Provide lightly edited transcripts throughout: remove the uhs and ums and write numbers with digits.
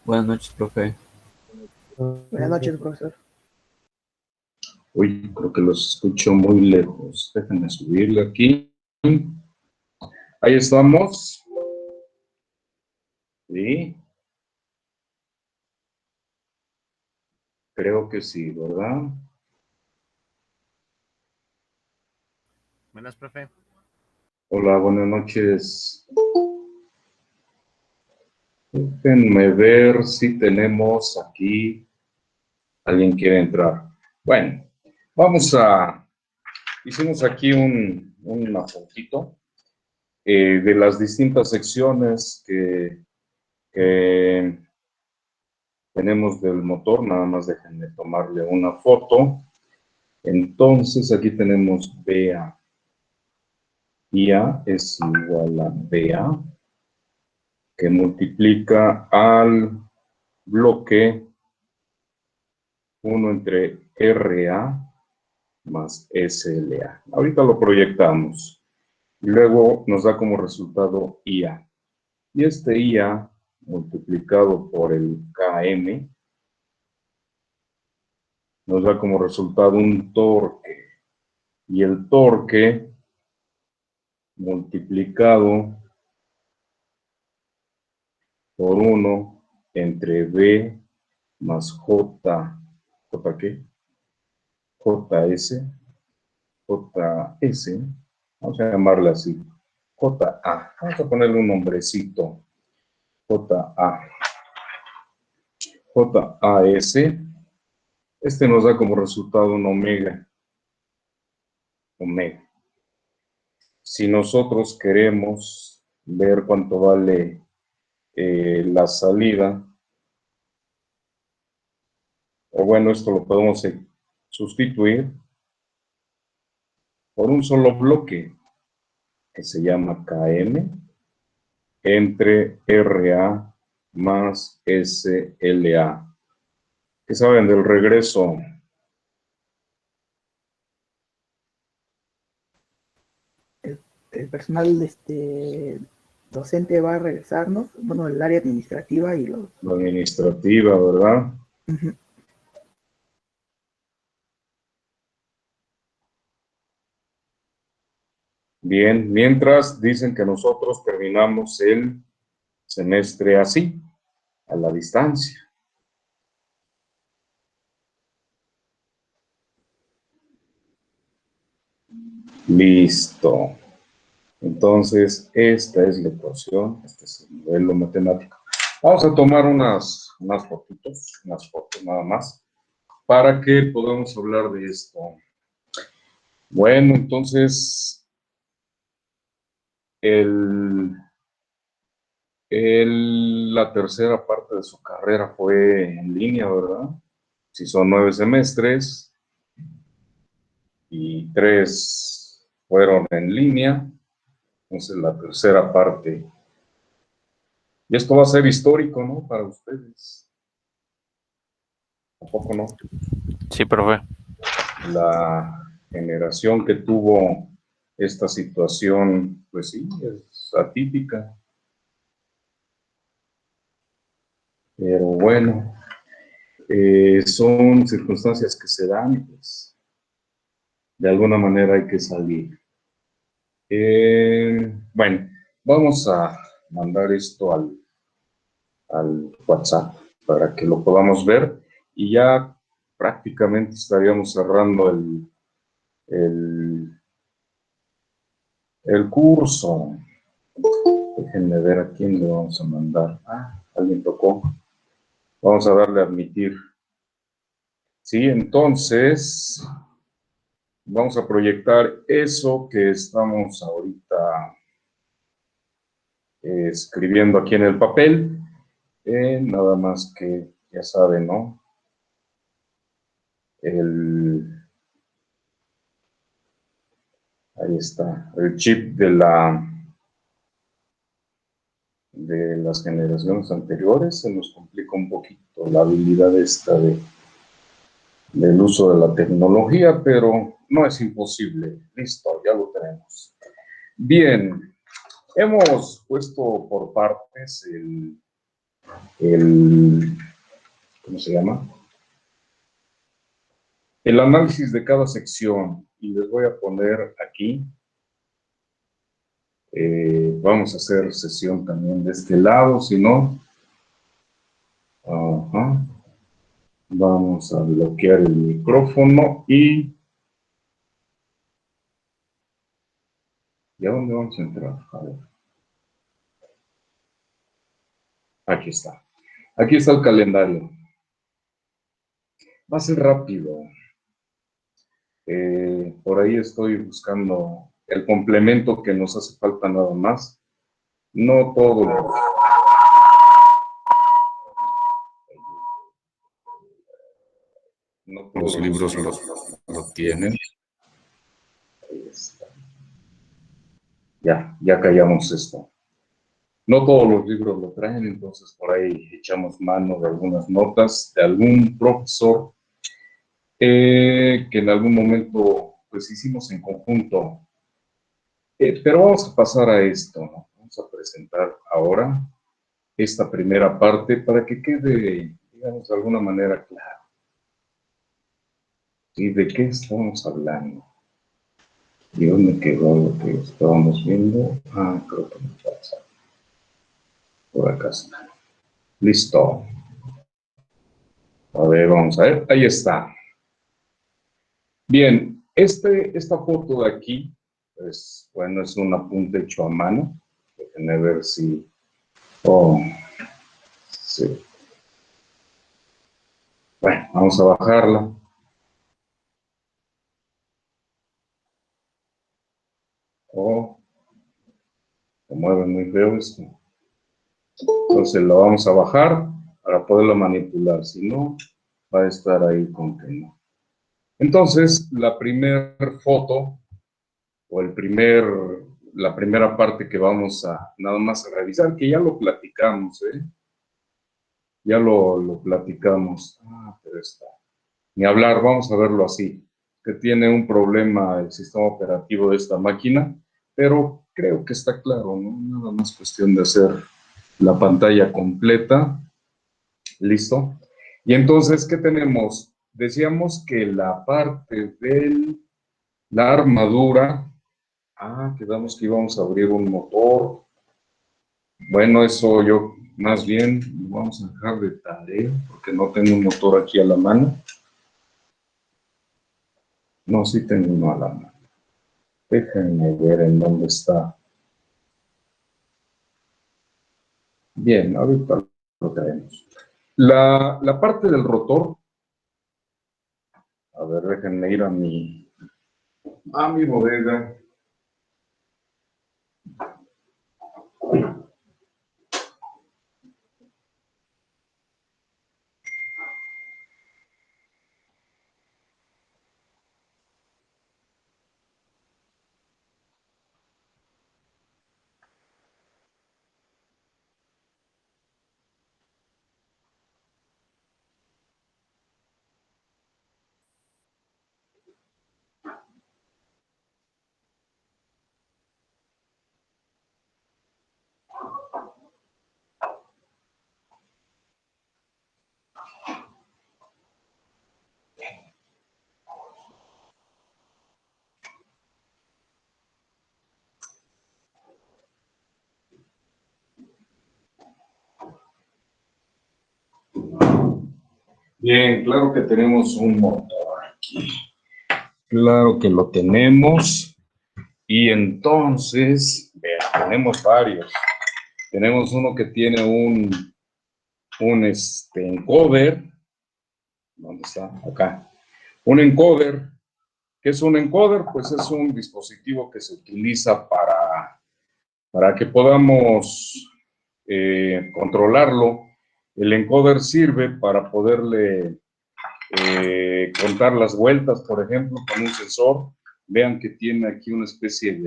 Buenas noches, profe. Buenas noches, profesor. Uy, creo que los escucho muy lejos. Déjenme subirle aquí. Ahí estamos. Sí. Creo que sí, ¿verdad? Buenas, profe. Hola, buenas noches. Déjenme ver si tenemos aquí. ¿Alguien quiere entrar? Bueno, hicimos aquí un apuntito de las distintas secciones que tenemos del motor. Nada más déjenme tomarle una foto. Entonces, aquí tenemos BA. IA es igual a BA, que multiplica al bloque 1 entre RA más SLA. Ahorita lo proyectamos. Y luego nos da como resultado IA. Y este IA multiplicado por el KM nos da como resultado un torque. Y el torque multiplicado por 1 entre B más J. ¿J qué? JS. JS. Vamos a llamarla así. JA. Vamos a ponerle un nombrecito. JA. JAS. Este nos da como resultado un omega. Omega. Si nosotros queremos ver cuánto vale la salida, o bueno, esto lo podemos sustituir por un solo bloque que se llama KM entre RA más SLA. ¿Qué saben del regreso? El personal docente va a regresarnos, bueno, el área administrativa y los... La administrativa, ¿verdad? Ujú. Bien, mientras dicen que nosotros terminamos el semestre así, a la distancia. Listo. Entonces, esta es la ecuación, este es el modelo matemático. Vamos a tomar unas fotitos, unas fotos nada más, para que podamos hablar de esto. Bueno, entonces, la tercera parte de su carrera fue en línea, ¿verdad? Si son 9 semestres y 3 fueron en línea, entonces la tercera parte. Y esto va a ser histórico, ¿no? Para ustedes. ¿Tampoco no? Sí, profe. La generación que tuvo esta situación, pues sí, es atípica. Pero bueno, son circunstancias que se dan, pues de alguna manera hay que salir. Bueno, vamos a mandar esto al WhatsApp para que lo podamos ver y ya prácticamente estaríamos cerrando el curso. Déjenme ver a quién le vamos a mandar. Ah, alguien tocó. Vamos a darle a admitir. Sí, entonces vamos a proyectar eso que estamos ahorita escribiendo aquí en el papel. Nada más que, ya saben, ¿no? Ahí está, el chip de las generaciones anteriores. Se nos complica un poquito la habilidad esta del uso de la tecnología, pero no es imposible. Listo, ya lo tenemos. Bien, hemos puesto por partes ¿cómo se llama? El análisis de cada sección. Y les voy a poner aquí. Vamos a hacer sesión también de este lado, si no. Ajá. Vamos a bloquear el micrófono y... ¿Y a dónde vamos a entrar? A ver. Aquí está. Aquí está el calendario. Va a ser rápido. Por ahí estoy buscando el complemento que nos hace falta nada más. No todos los libros lo tienen. Ahí está. Ya callamos esto. No todos los libros lo traen, entonces por ahí echamos mano de algunas notas de algún profesor que en algún momento pues hicimos en conjunto. Pero vamos a pasar a esto, ¿no? Vamos a presentar ahora esta primera parte para que quede, digamos, de alguna manera claro. ¿Y de qué estamos hablando? ¿Y dónde quedó lo que estábamos viendo? Ah, creo que me pasa. Por acá está. Listo. A ver, vamos a ver. Ahí está. Bien, esta foto de aquí, pues, bueno, es un apunte hecho a mano. Déjenme ver si... Oh, sí. Bueno, vamos a bajarla. Oh, se mueve muy feo esto. Entonces lo vamos a bajar para poderlo manipular. Si no, va a estar ahí con que no. Entonces, la primera foto o la primera parte que vamos a nada más a revisar, que ya lo platicamos, ya lo platicamos. Ah, pero está. Ni hablar, vamos a verlo así, que tiene un problema el sistema operativo de esta máquina, pero creo que está claro, ¿no? Nada más cuestión de hacer la pantalla completa. ¿Listo? Y entonces, ¿qué tenemos? Decíamos que la parte de la armadura, quedamos que íbamos a abrir un motor. Bueno, eso yo más bien lo vamos a dejar de tarea, porque no tengo un motor aquí a la mano. No, sí tengo uno a la mano. Déjenme ver en dónde está. Bien, ahorita lo traemos. La parte del rotor, a ver, déjenme ir a mi bodega. Bien, claro que tenemos un motor aquí. Claro que lo tenemos. Y entonces, vean, tenemos varios. Tenemos uno que tiene un encoder. ¿Dónde está? Acá. Un encoder. ¿Qué es un encoder? Pues es un dispositivo que se utiliza para que podamos controlarlo. El encoder sirve para poderle contar las vueltas, por ejemplo, con un sensor. Vean que tiene aquí una especie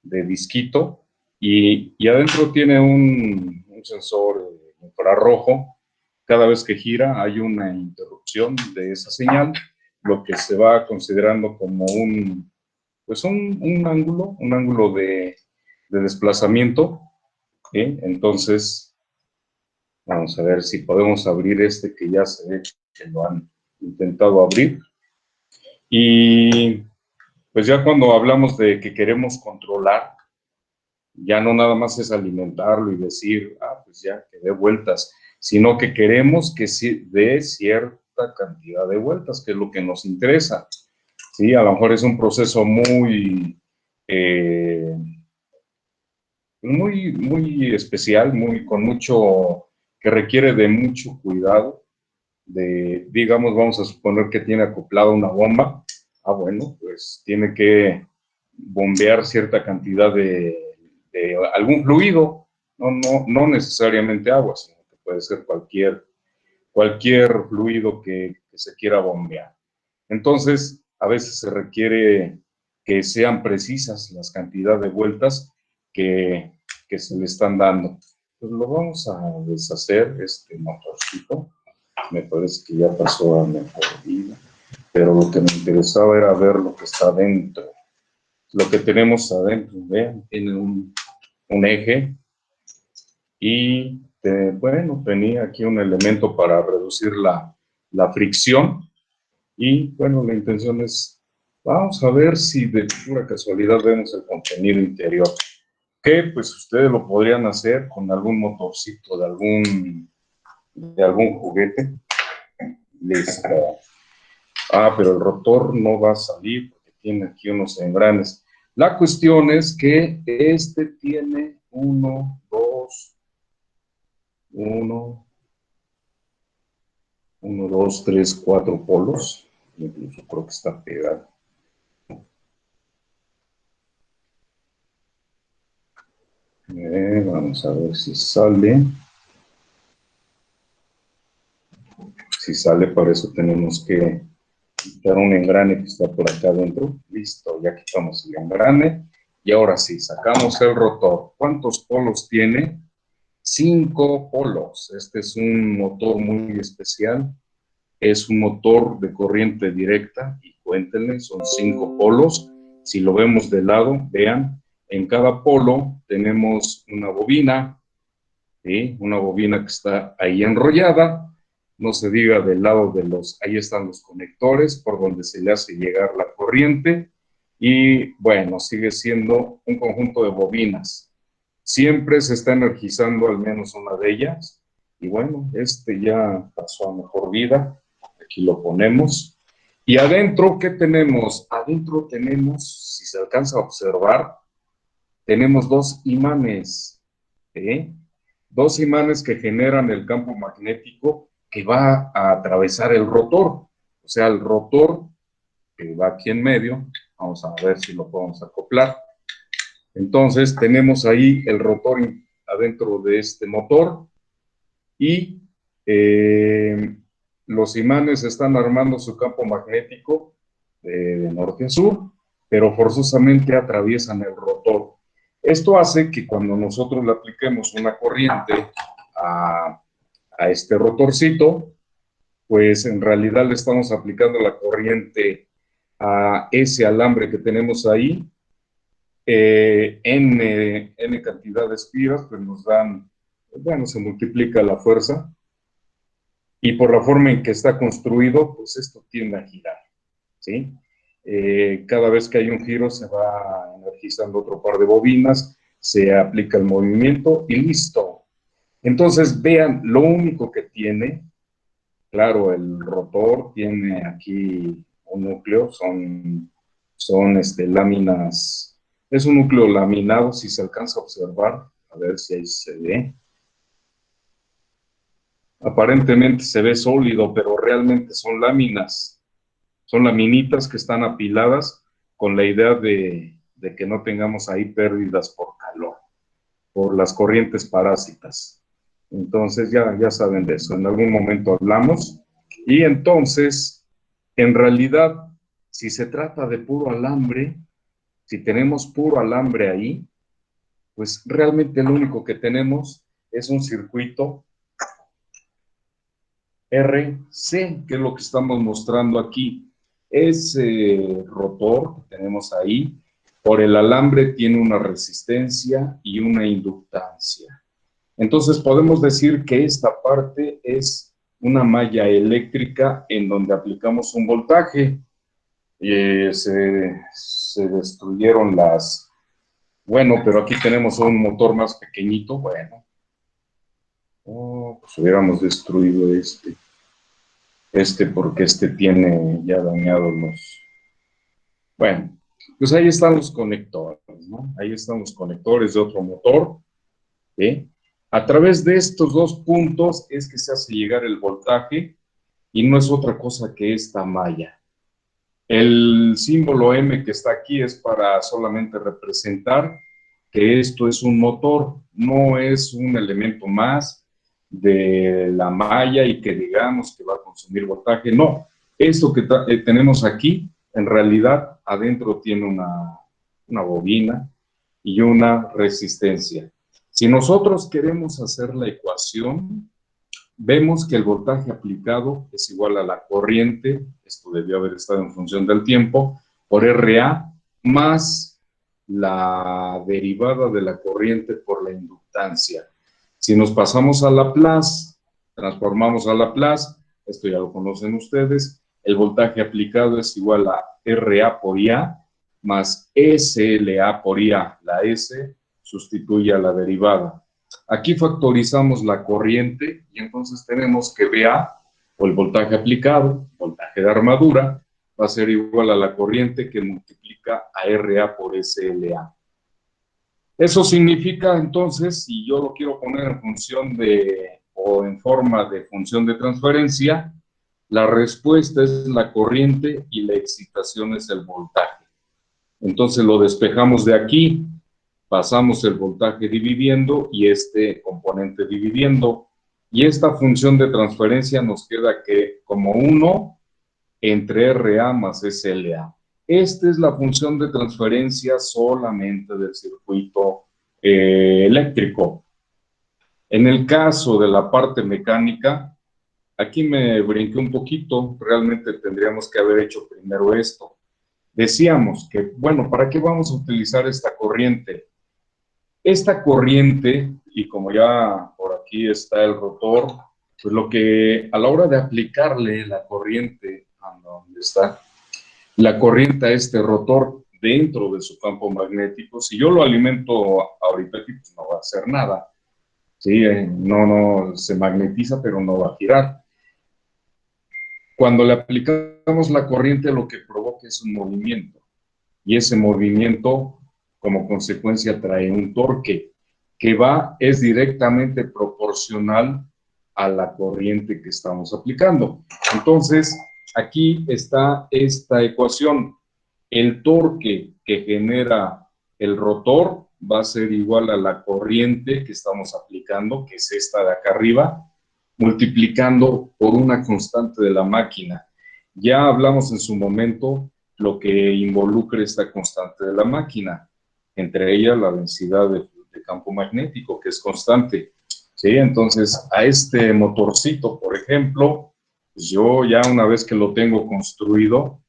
de disquito y adentro tiene un sensor infrarrojo. Cada vez que gira hay una interrupción de esa señal, lo que se va considerando como un ángulo de desplazamiento. Entonces, Vamos a ver si podemos abrir este que ya se ve que lo han intentado abrir. Y pues ya cuando hablamos de que queremos controlar, ya no nada más es alimentarlo y decir, pues ya que dé vueltas, sino que queremos que dé cierta cantidad de vueltas, que es lo que nos interesa. Sí, a lo mejor es un proceso muy especial, con mucho, que requiere de mucho cuidado, digamos, vamos a suponer que tiene acoplada una bomba, bueno, pues tiene que bombear cierta cantidad de algún fluido, no necesariamente agua, sino que puede ser cualquier fluido que se quiera bombear. Entonces, a veces se requiere que sean precisas las cantidades de vueltas que se le están dando. Pues lo vamos a deshacer, este motorcito. Me parece que ya pasó a mejor vida, pero lo que me interesaba era ver lo que está adentro. Lo que tenemos adentro, vean, tiene un eje y, bueno, tenía aquí un elemento para reducir la fricción. Y bueno, la intención es, vamos a ver si de pura casualidad vemos el contenido interior. Que pues ustedes lo podrían hacer con algún motorcito de algún juguete. Listo. Pero el rotor no va a salir porque tiene aquí unos engranes. La cuestión es que este tiene 1, 2, 3, 4 polos. Incluso creo que está pegado. Vamos a ver si sale. Si sale, para eso tenemos que quitar un engrane que está por acá adentro. Listo, ya quitamos el engrane. Y ahora sí, sacamos el rotor. ¿Cuántos polos tiene? 5 polos. Este es un motor muy especial. Es un motor de corriente directa. Y cuéntenle, son 5 polos. Si lo vemos de lado, vean, en cada polo tenemos una bobina. ¿Sí? Una bobina que está ahí enrollada. No se diga del lado ahí están los conectores por donde se le hace llegar la corriente y bueno, sigue siendo un conjunto de bobinas. Siempre se está energizando al menos una de ellas y bueno, este ya pasó a mejor vida. Aquí lo ponemos. Y adentro, ¿qué tenemos? Adentro tenemos, si se alcanza a observar, tenemos 2 imanes, ¿sí? 2 imanes que generan el campo magnético que va a atravesar el rotor. O sea, el rotor que va aquí en medio, vamos a ver si lo podemos acoplar. Entonces, tenemos ahí el rotor adentro de este motor y los imanes están armando su campo magnético de norte a sur, pero forzosamente atraviesan el rotor. Esto hace que cuando nosotros le apliquemos una corriente a este rotorcito, pues en realidad le estamos aplicando la corriente a ese alambre que tenemos ahí. N cantidad de espiras, pues nos dan, bueno, se multiplica la fuerza. Y por la forma en que está construido, pues esto tiende a girar, ¿sí? Cada vez que hay un giro se va energizando otro par de bobinas, se aplica el movimiento y listo. Entonces, vean, lo único que tiene, claro, el rotor tiene aquí un núcleo, son láminas, es un núcleo laminado, si se alcanza a observar, a ver si ahí se ve. Aparentemente se ve sólido, pero realmente son láminas, son laminitas que están apiladas con la idea de que no tengamos ahí pérdidas por calor, por las corrientes parásitas. Entonces ya saben de eso, en algún momento hablamos. Y entonces, en realidad, si se trata de puro alambre, si tenemos puro alambre ahí, pues realmente lo único que tenemos es un circuito RC, que es lo que estamos mostrando aquí. Ese rotor que tenemos ahí, por el alambre tiene una resistencia y una inductancia. Entonces podemos decir que esta parte es una malla eléctrica en donde aplicamos un voltaje. Se destruyeron las... Bueno, pero aquí tenemos un motor más pequeñito. Bueno, pues hubiéramos destruido este porque este tiene ya dañados los... Bueno, pues ahí están los conectores, ¿no? Ahí están los conectores de otro motor, ¿sí? A través de estos dos puntos es que se hace llegar el voltaje y no es otra cosa que esta malla. El símbolo M que está aquí es para solamente representar que esto es un motor, no es un elemento más de la malla y que digamos que va a consumir voltaje. No, esto que tenemos aquí, en realidad adentro tiene una bobina y una resistencia. Si nosotros queremos hacer la ecuación, vemos que el voltaje aplicado es igual a la corriente, esto debió haber estado en función del tiempo, por RA más la derivada de la corriente por la inductancia. Si nos pasamos a Laplace, transformamos a Laplace, esto ya lo conocen ustedes, el voltaje aplicado es igual a RA por IA más SLA por IA. La S sustituye a la derivada. Aquí factorizamos la corriente y entonces tenemos que VA, o el voltaje aplicado, voltaje de armadura, va a ser igual a la corriente que multiplica a RA por SLA. Eso significa entonces, si yo lo quiero poner en función de, o en forma de función de transferencia, la respuesta es la corriente y la excitación es el voltaje. Entonces lo despejamos de aquí, pasamos el voltaje dividiendo y este componente dividiendo. Y esta función de transferencia nos queda que como 1 entre RA más SLA. Esta es la función de transferencia solamente del circuito eléctrico. En el caso de la parte mecánica, aquí me brinqué un poquito, realmente tendríamos que haber hecho primero esto. Decíamos que, bueno, ¿para qué vamos a utilizar esta corriente? Esta corriente, y como ya por aquí está el rotor, pues lo que a la hora de aplicarle la corriente, ¿dónde está? La corriente a este rotor dentro de su campo magnético, si yo lo alimento ahorita aquí, pues no va a hacer nada. Sí, no se magnetiza, pero no va a girar. Cuando le aplicamos la corriente, lo que provoca es un movimiento. Y ese movimiento, como consecuencia, trae un torque que es directamente proporcional a la corriente que estamos aplicando. Entonces, aquí está esta ecuación. El torque que genera el rotor va a ser igual a la corriente que estamos aplicando, que es esta de acá arriba, multiplicando por una constante de la máquina. Ya hablamos en su momento lo que involucra esta constante de la máquina, entre ellas la densidad de campo magnético, que es constante. ¿Sí? Entonces, a este motorcito, por ejemplo, pues yo ya una vez que lo tengo construido,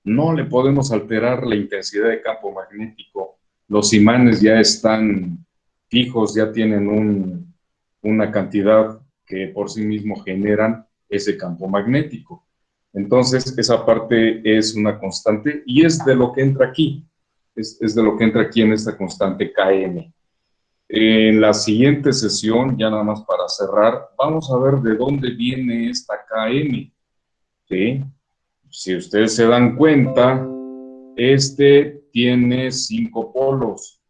no le podemos alterar la intensidad de campo magnético. Los imanes ya están fijos, ya tienen una cantidad que por sí mismo generan ese campo magnético. Entonces, esa parte es una constante y es de lo que entra aquí, es de lo que entra aquí en esta constante Km. En la siguiente sesión, ya nada más para cerrar, vamos a ver de dónde viene esta Km. ¿Sí? Si ustedes se dan cuenta, este tiene 5 polos.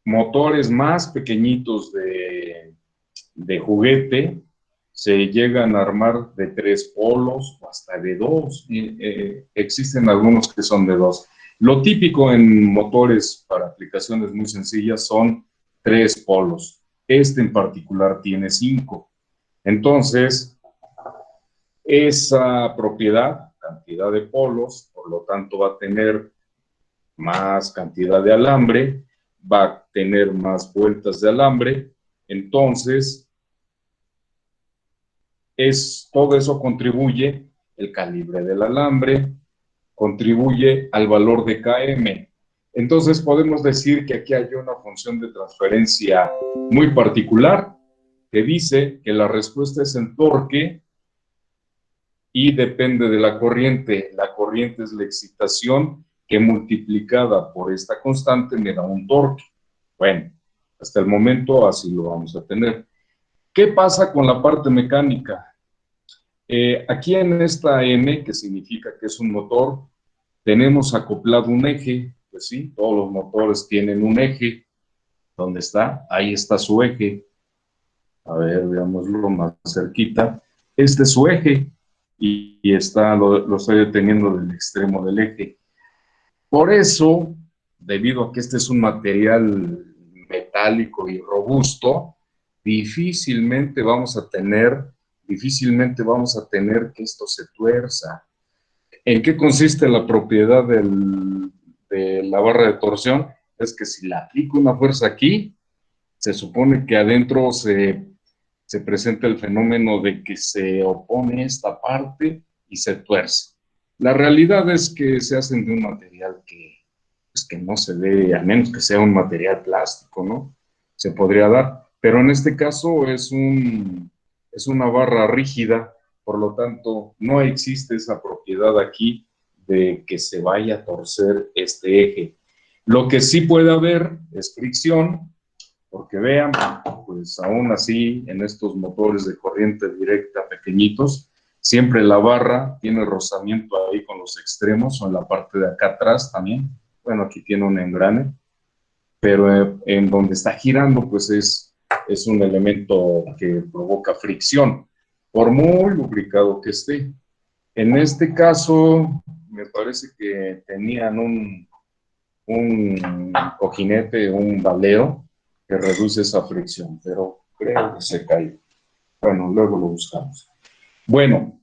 Motores más pequeñitos de juguete se llegan a armar de 3 polos o hasta de 2. Existen algunos que son de 2. Lo típico en motores para aplicaciones muy sencillas son 3 polos. Este en particular tiene 5. Entonces, esa propiedad, cantidad de polos, por lo tanto va a tener más cantidad de alambre, va a tener más vueltas de alambre, entonces todo eso contribuye, el calibre del alambre, contribuye al valor de Km. Entonces podemos decir que aquí hay una función de transferencia muy particular que dice que la respuesta es en torque y depende de la corriente. La corriente es la excitación que multiplicada por esta constante me da un torque. Bueno, hasta el momento así lo vamos a tener. ¿Qué pasa con la parte mecánica? Aquí en esta N, que significa que es un motor, tenemos acoplado un eje. Pues sí, todos los motores tienen un eje. ¿Dónde está? Ahí está su eje. A ver, veámoslo más cerquita. Este es su eje y está, lo estoy deteniendo del extremo del eje. Por eso, debido a que este es un material metálico y robusto, difícilmente vamos a tener que esto se tuerza. ¿En qué consiste la propiedad de la barra de torsión? Es que si la aplico una fuerza aquí, se supone que adentro se presenta el fenómeno de que se opone esta parte y se tuerce. La realidad es que se hacen de un material pues, que no se ve, a menos que sea un material plástico, ¿no? Se podría dar, pero en este caso es una barra rígida, por lo tanto no existe esa propiedad aquí de que se vaya a torcer este eje. Lo que sí puede haber es fricción, porque vean, pues aún así, en estos motores de corriente directa pequeñitos, siempre la barra tiene rozamiento ahí con los extremos o en la parte de acá atrás también. Bueno, aquí tiene un engrane, pero en donde está girando, pues es un elemento que provoca fricción, por muy lubricado que esté. En este caso, me parece que tenían un cojinete, un baleo, que reduce esa fricción, pero creo que se cayó. Bueno, luego lo buscamos. Bueno,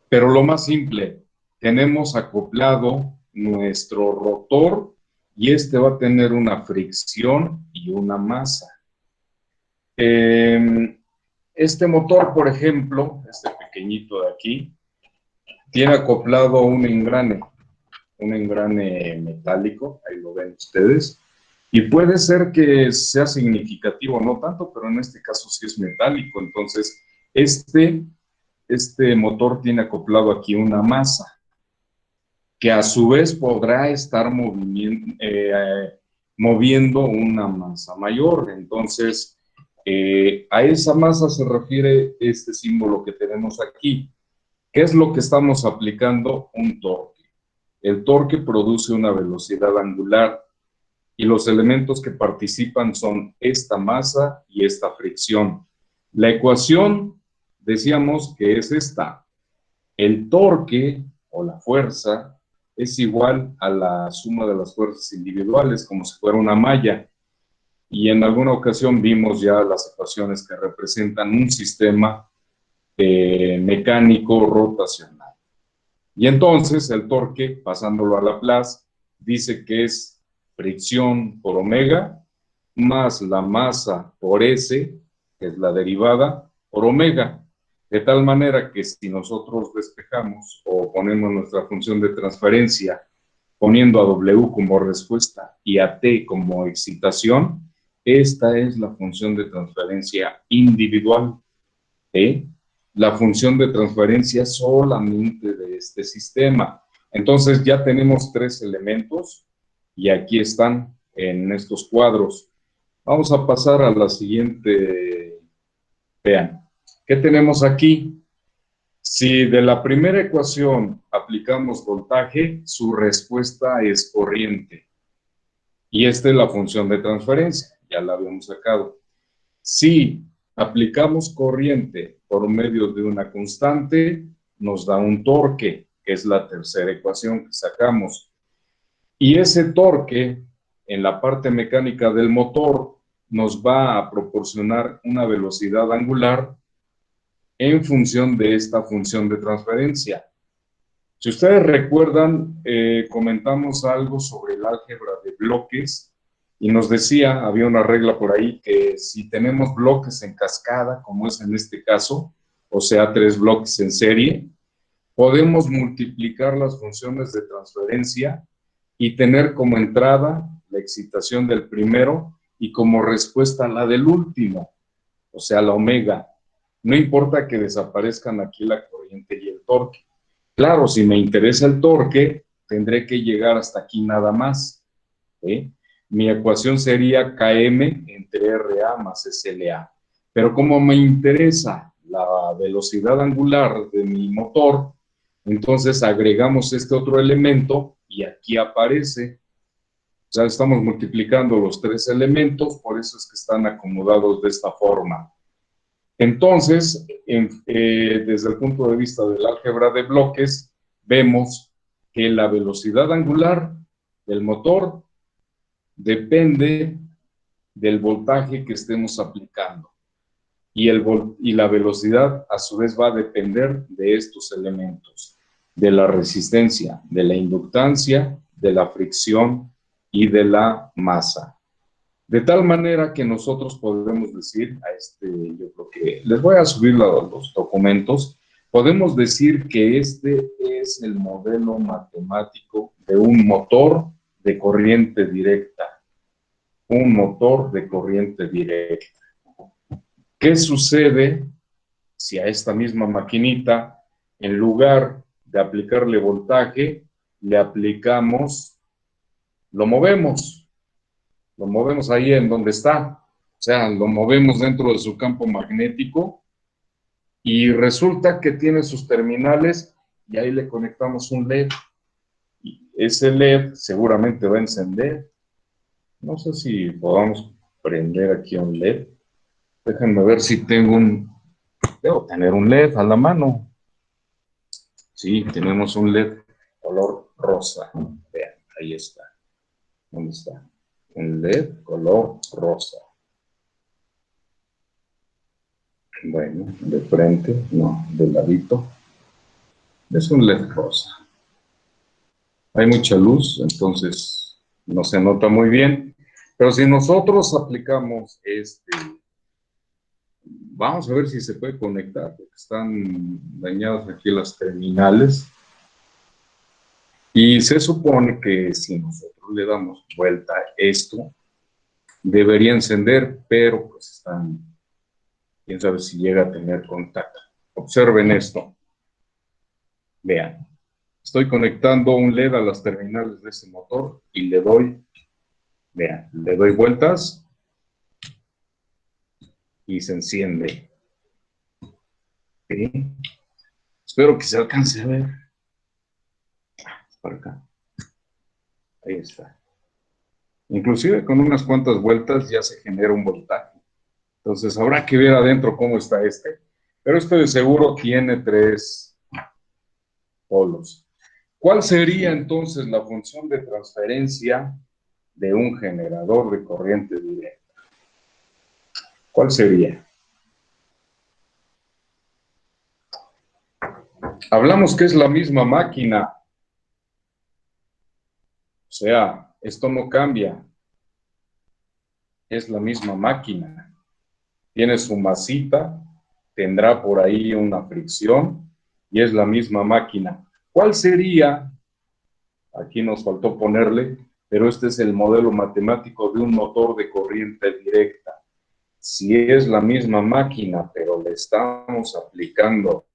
pero lo más simple, tenemos acoplado nuestro rotor y este va a tener una fricción y una masa. Este motor, por ejemplo, este pequeñito de aquí, tiene acoplado un engrane metálico, ahí lo ven ustedes, y puede ser que sea significativo, no tanto, pero en este caso sí es metálico. Entonces, este motor tiene acoplado aquí una masa, que a su vez podrá estar moviendo una masa mayor. Entonces, a esa masa se refiere este símbolo que tenemos aquí. ¿Qué es lo que estamos aplicando? Un torque. El torque produce una velocidad angular y los elementos que participan son esta masa y esta fricción. La ecuación, decíamos que es esta. El torque o la fuerza es igual a la suma de las fuerzas individuales, como si fuera una malla. Y en alguna ocasión vimos ya las ecuaciones que representan un sistema mecánico rotacional. Y entonces el torque, pasándolo a Laplace, dice que es fricción por omega más la masa por S, que es la derivada, por omega. De tal manera que si nosotros despejamos o ponemos nuestra función de transferencia poniendo a W como respuesta y a T como excitación, esta es la función de transferencia individual. La función de transferencia solamente de este sistema. Entonces ya tenemos tres elementos y aquí están en estos cuadros. Vamos a pasar a la siguiente. Vean, ¿qué tenemos aquí? Si de la primera ecuación aplicamos voltaje, su respuesta es corriente. Y esta es la función de transferencia, ya la habíamos sacado. Si aplicamos corriente por medio de una constante, nos da un torque, que es la tercera ecuación que sacamos. Y ese torque, en la parte mecánica del motor, nos va a proporcionar una velocidad angular en función de esta función de transferencia. Si ustedes recuerdan, comentamos algo sobre el álgebra de bloques y nos decía, había una regla por ahí, que si tenemos bloques en cascada, como es en este caso, o sea, 3 bloques en serie, podemos multiplicar las funciones de transferencia y tener como entrada la excitación del primero y como respuesta la del último. o sea, la omega. No importa que desaparezcan aquí la corriente y el torque. Claro, si me interesa el torque, tendré que llegar hasta aquí nada más. ¿Sí? Mi ecuación sería Km entre RA más SLA. Pero como me interesa la velocidad angular de mi motor, entonces agregamos este otro elemento y aquí aparece. O sea, estamos multiplicando los tres elementos, por eso es que están acomodados de esta forma. Entonces, desde el punto de vista del álgebra de bloques, vemos que la velocidad angular del motor depende del voltaje que estemos aplicando. Y la velocidad, a su vez, va a depender de estos elementos, de la resistencia, de la inductancia, de la fricción y de la masa. De tal manera que nosotros podemos decir, yo creo que les voy a subir los documentos, podemos decir que este es el modelo matemático de un motor de corriente directa. Un motor de corriente directa. ¿Qué sucede si a esta misma maquinita, en lugar de aplicarle voltaje, le aplicamos, lo movemos ahí en donde está? O sea, lo movemos dentro de su campo magnético y resulta que tiene sus terminales y ahí le conectamos un LED. Y ese LED seguramente va a encender. No sé si podamos prender aquí un LED. Déjenme ver si debo tener un LED a la mano. Sí, tenemos un LED color rosa. Vean, ahí está. ¿Dónde está? Un LED color rosa. Bueno, de frente, no, de ladito. Es un LED rosa. Hay mucha luz, entonces no se nota muy bien. Pero si nosotros aplicamos vamos a ver si se puede conectar, porque están dañadas aquí las terminales. Y se supone que si nosotros le damos vuelta a esto, debería encender, pero pues están, quién sabe si llega a tener contacto. Observen esto. Vean, estoy conectando un LED a las terminales de ese motor y le doy vueltas y se enciende. ¿Sí? Espero que se alcance a ver. Por acá. Ahí está. Inclusive con unas cuantas vueltas ya se genera un voltaje. Entonces habrá que ver adentro cómo está este. Pero este de seguro tiene 3 polos. ¿Cuál sería entonces la función de transferencia de un generador de corriente directa? ¿Cuál sería? Hablamos que es la misma máquina. O sea, esto no cambia. Es la misma máquina. Tiene su masita, tendrá por ahí una fricción y es la misma máquina. ¿Cuál sería? Aquí nos faltó ponerle, pero este es el modelo matemático de un motor de corriente directa. Si es la misma máquina, pero le estamos aplicando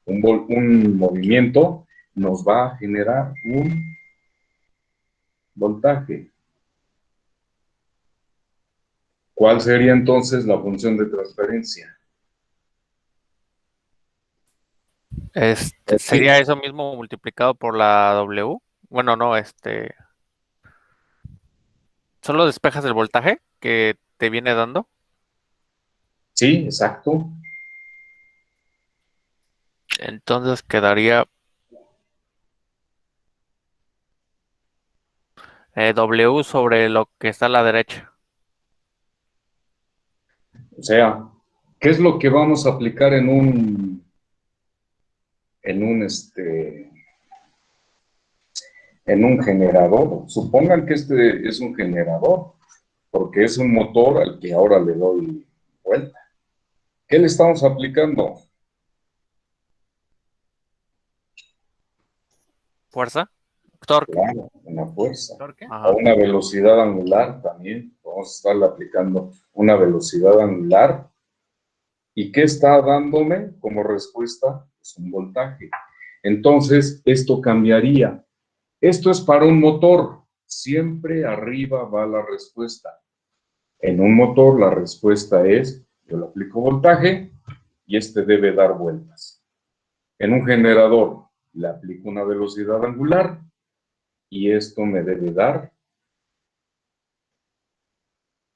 un movimiento, nos va a generar un voltaje. ¿Cuál sería entonces la función de transferencia? ¿Sería eso mismo multiplicado por la W? Bueno, no, ¿solo despejas el voltaje que te viene dando? Sí, exacto. Entonces quedaría W sobre lo que está a la derecha. O sea, ¿qué es lo que vamos a aplicar en un en un generador? Supongan que este es un generador, porque es un motor al que ahora le doy vuelta. ¿Qué le estamos aplicando? ¿Fuerza? Torque. Claro, una fuerza. A Ajá. una velocidad angular también. Vamos a estarle aplicando una velocidad angular ¿Y qué está dándome como respuesta? Pues un voltaje. Entonces, esto cambiaría. Esto es para un motor. Siempre arriba va la respuesta. En un motor la respuesta es, yo le aplico voltaje y este debe dar vueltas. En un generador le aplico una velocidad angular y esto me debe dar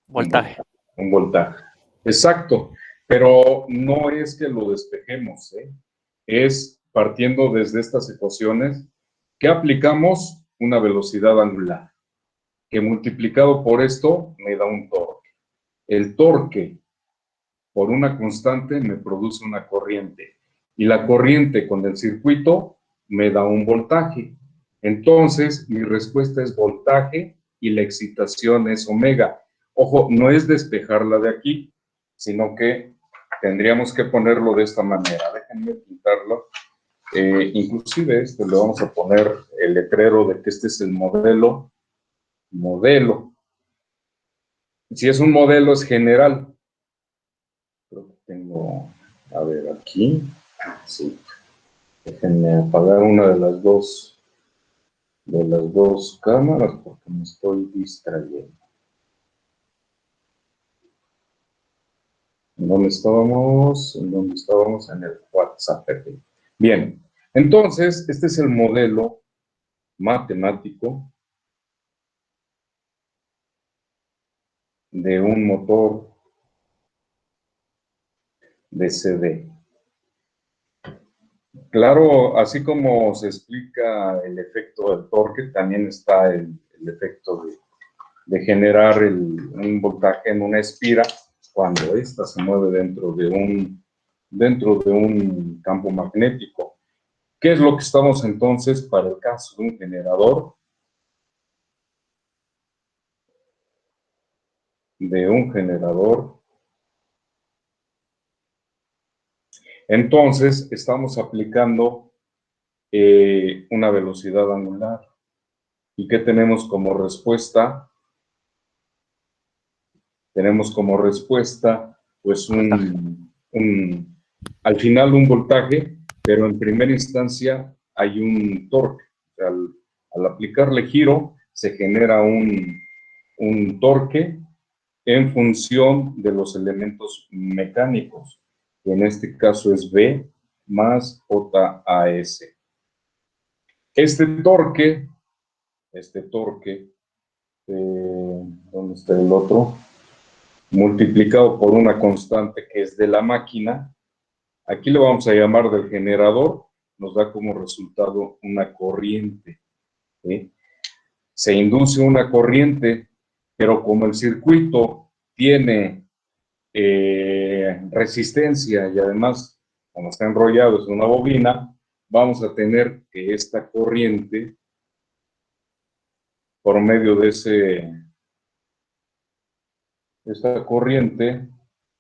Voltaje. un voltaje. Exacto, pero no es que lo despejemos, ¿eh? Es partiendo desde estas ecuaciones que aplicamos una velocidad angular, que multiplicado por esto me da un torque. El torque por una constante me produce una corriente y la corriente con el circuito me da un voltaje. Entonces, mi respuesta es voltaje y la excitación es omega. Ojo, no es despejarla de aquí, sino que tendríamos que ponerlo de esta manera. Déjenme pintarlo. Inclusive le vamos a poner el letrero de que este es el modelo. Modelo. Si es un modelo, es general. Creo que tengo, a ver, aquí. Sí. Déjenme apagar una de las dos cámaras porque me estoy distrayendo. ¿En dónde estábamos? ¿En dónde estábamos? En el WhatsApp. Bien, entonces, este es el modelo matemático de un motor DC. Claro, así como se explica el efecto del torque, también está el efecto de generar un voltaje en una espira cuando ésta se mueve dentro de un campo magnético. ¿Qué es lo que estamos entonces para el caso de un generador? Entonces estamos aplicando una velocidad angular. ¿Y qué tenemos como respuesta? Tenemos como respuesta, pues, al final un voltaje, pero en primera instancia hay un torque. O sea, al aplicarle giro, se genera un torque en función de los elementos mecánicos, que en este caso es B más JAS. Este torque, ¿dónde está el otro? Multiplicado por una constante que es de la máquina, aquí le vamos a llamar del generador, nos da como resultado una corriente. ¿Sí? Se induce una corriente, pero como el circuito tiene resistencia y además, como está enrollado, es una bobina, vamos a tener que esta corriente, por medio de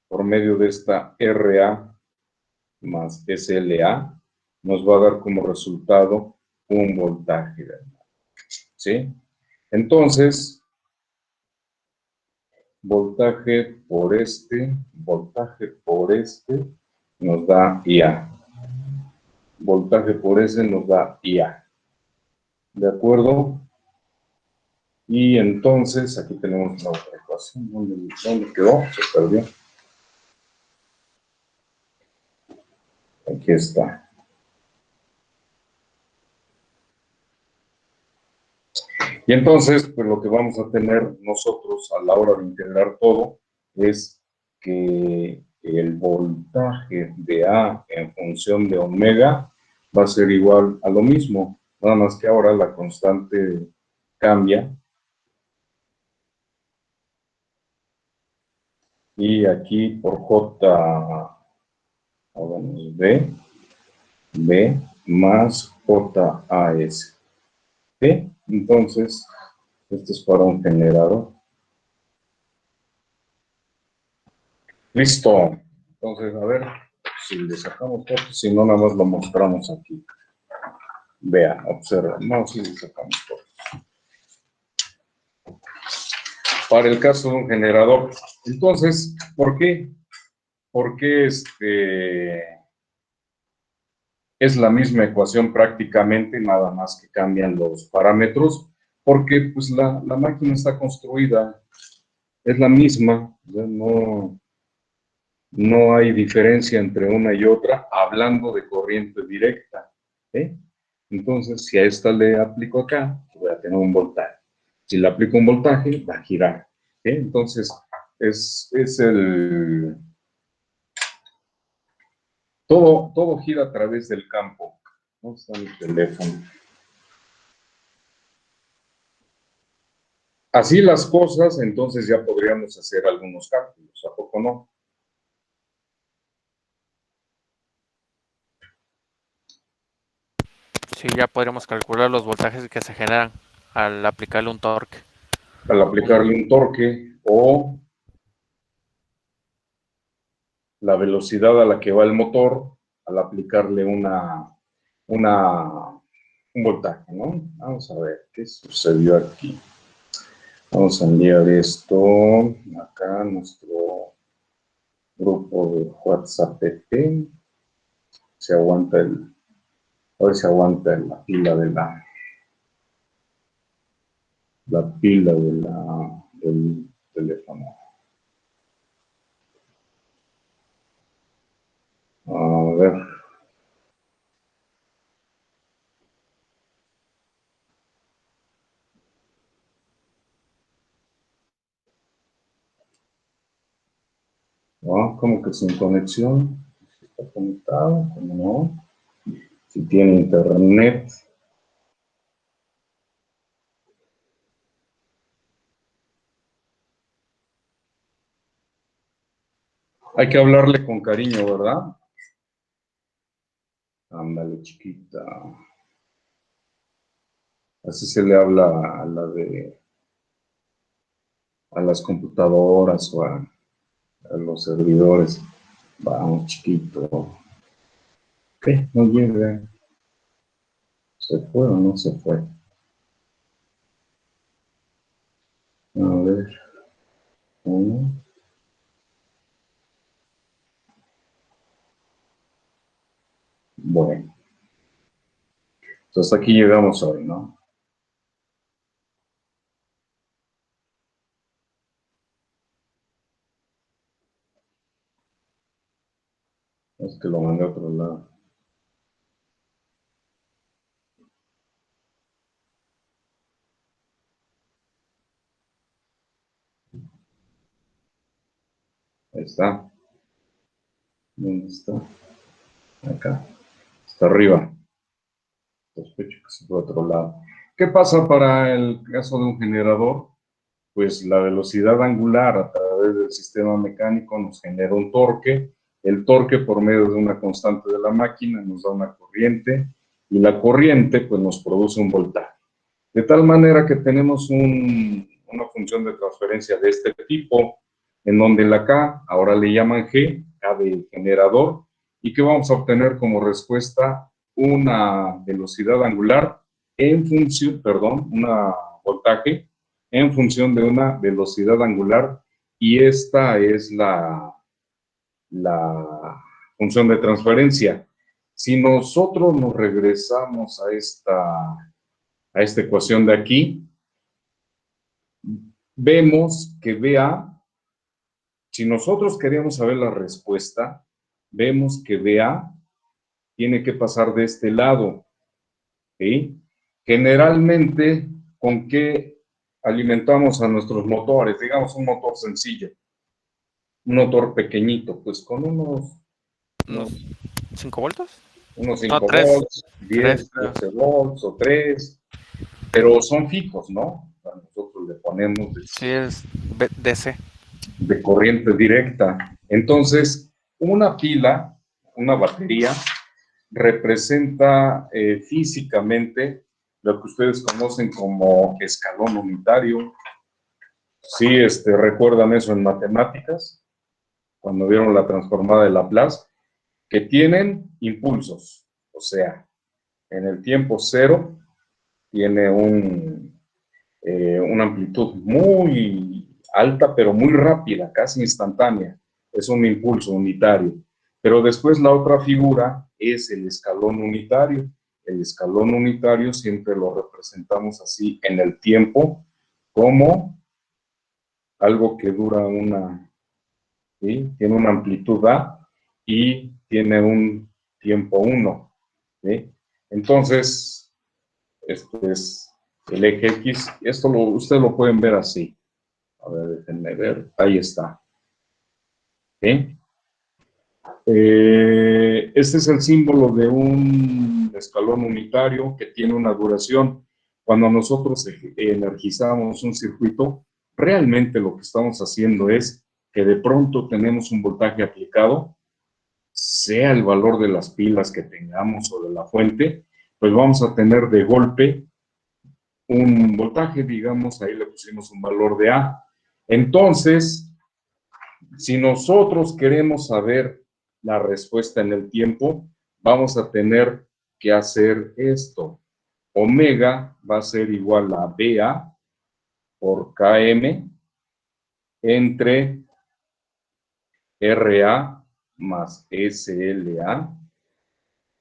por medio de esta RA más SLA, nos va a dar como resultado un voltaje. ¿Sí? Entonces, voltaje por este nos da IA. Voltaje por ese nos da IA. ¿De acuerdo? Y entonces, aquí tenemos la otra ecuación. ¿Dónde quedó? Se perdió. Aquí está. Y entonces, pues lo que vamos a tener nosotros a la hora de integrar todo es que el voltaje de A en función de omega va a ser igual a lo mismo, nada más que ahora la constante cambia. Y aquí por J, B más JAS. ¿Sí? Entonces, esto es para un generador. Listo. Entonces, a ver si le sacamos fotos, si no, nada más lo mostramos aquí. Vea, observa. No, si le sacamos fotos. Para el caso de un generador. Entonces, ¿por qué? porque es la misma ecuación prácticamente, nada más que cambian los parámetros, porque pues la máquina está construida, es la misma, ya no hay diferencia entre una y otra, hablando de corriente directa. ¿Eh? Entonces, si a esta le aplico acá, voy a tener un voltaje. Si le aplico un voltaje, va a girar. Entonces, todo gira a través del campo. ¿Dónde está mi teléfono? Así las cosas, entonces ya podríamos hacer algunos cálculos, ¿a poco no? Sí, ya podríamos calcular los voltajes que se generan al aplicarle un torque. Al aplicarle un torque o la velocidad a la que va el motor, al aplicarle un voltaje, ¿no? Vamos a ver qué sucedió aquí. Vamos a enviar esto acá a nuestro grupo de WhatsApp. Se aguanta a ver si aguanta la pila del teléfono. A ver. ¿No? ¿Cómo que sin conexión? Si está conectado, ¿cómo no? Si tiene internet. Hay que hablarle con cariño, ¿verdad? Ándale, chiquita. Así se le habla a las computadoras o a los servidores. Vamos, chiquito. ¿Qué? No llega. ¿Se fue o no se fue? A ver. Uno. Bueno. Entonces aquí llegamos hoy, ¿no? Es que lo mandé a otro lado. Ahí está. ¿Dónde está? Acá. Está arriba. Sospecho que se fue a otro lado. ¿Qué pasa para el caso de un generador? Pues la velocidad angular a través del sistema mecánico nos genera un torque. El torque por medio de una constante de la máquina nos da una corriente y la corriente pues nos produce un voltaje. De tal manera que tenemos una función de transferencia de este tipo, en donde la K ahora le llaman G, K de generador, y que vamos a obtener como respuesta una velocidad angular en función, perdón, una voltaje en función de una velocidad angular, y esta es la función de transferencia. Si nosotros nos regresamos a esta ecuación de aquí, vemos que BA, si nosotros queríamos saber la respuesta, vemos que BA tiene que pasar de este lado, ¿sí? Generalmente, ¿con qué alimentamos a nuestros motores? Digamos un motor sencillo, un motor pequeñito, pues con ¿Unos 5 voltios? unos No, 5 3. volts, 3, 10, 12 volts o 3, pero son fijos, ¿no? Nosotros le ponemos sí, es DC. de corriente directa. Entonces, una pila, una batería, representa físicamente lo que ustedes conocen como escalón unitario. Sí, recuerdan eso en matemáticas, cuando vieron la transformada de Laplace, que tienen impulsos, o sea, en el tiempo cero tiene una amplitud muy alta, pero muy rápida, casi instantánea. es un impulso unitario. Pero después la otra figura es el escalón unitario. El escalón unitario siempre lo representamos así en el tiempo, como algo que dura ¿sí? Tiene una amplitud A y tiene un tiempo 1. ¿Sí? Entonces, esto es el eje X. Esto ustedes lo pueden ver así. A ver, déjenme ver. Ahí está. ¿Sí? Este es el símbolo de un escalón unitario que tiene una duración. Cuando nosotros energizamos un circuito, realmente lo que estamos haciendo es que de pronto tenemos un voltaje aplicado, sea el valor de las pilas que tengamos o de la fuente, pues vamos a tener de golpe un voltaje, digamos, ahí le pusimos un valor de A. Entonces, si nosotros queremos saber la respuesta en el tiempo, vamos a tener que hacer esto. Omega va a ser igual a BA por KM entre RA más SLA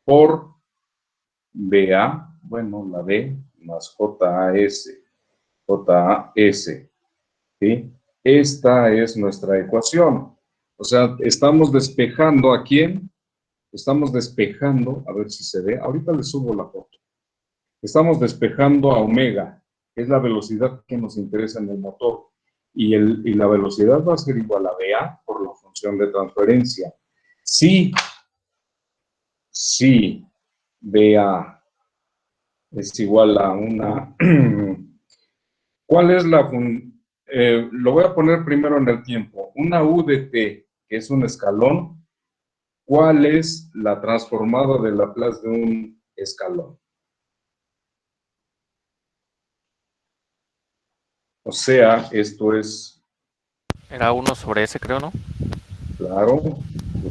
por BA, bueno, la B más JAS, ¿sí? Esta es nuestra ecuación. O sea, estamos despejando ¿a quién? Estamos despejando, a ver si se ve, ahorita le subo la foto. Estamos despejando a omega, que es la velocidad que nos interesa en el motor. Y la velocidad va a ser igual a BA por la función de transferencia. Si BA es igual a una... ¿Cuál es la función? Lo voy a poner primero en el tiempo. Una U de T, que es un escalón. ¿Cuál es la transformada de Laplace de un escalón? O sea, esto es, Era 1/s, creo, ¿no? claro,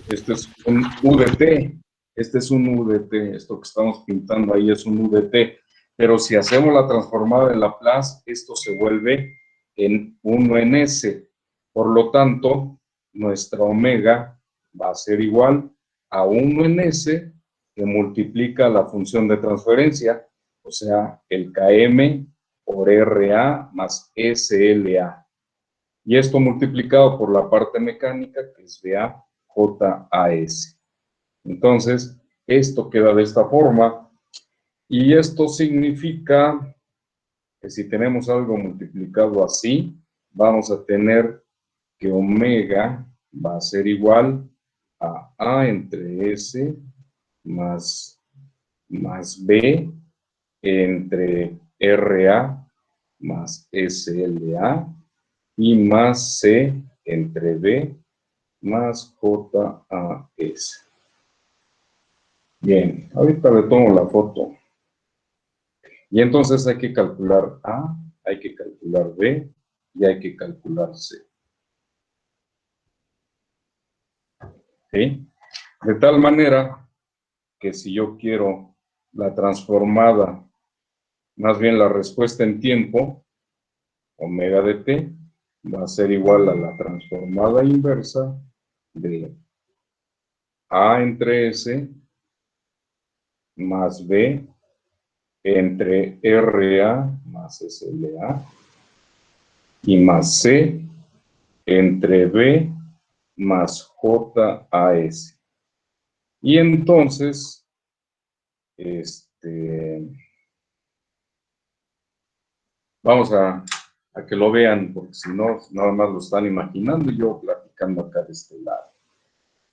este es un U de T. Este es un U de T. Esto que estamos pintando ahí es un U de T. Pero si hacemos la transformada de Laplace, esto se vuelve en 1 en S. Por lo tanto, nuestra omega va a ser igual a 1 en S que multiplica la función de transferencia, o sea, el Km por RA más SLA. Y esto multiplicado por la parte mecánica, que es BA JAS. Entonces, esto queda de esta forma. Y esto significa que si tenemos algo multiplicado así, vamos a tener que omega va a ser igual a A entre S más B entre RA más SLA y más C entre B más JAS. Bien, ahorita le tomo la foto. Y entonces hay que calcular A, hay que calcular B y hay que calcular C. ¿Sí? De tal manera que si yo quiero la transformada, más bien la respuesta en tiempo, omega de t, va a ser igual a la transformada inversa de A entre S más B entre RA más SLA y más C entre B más JAS. Y entonces, vamos a que lo vean, porque si no, nada más lo están imaginando y yo platicando acá de este lado.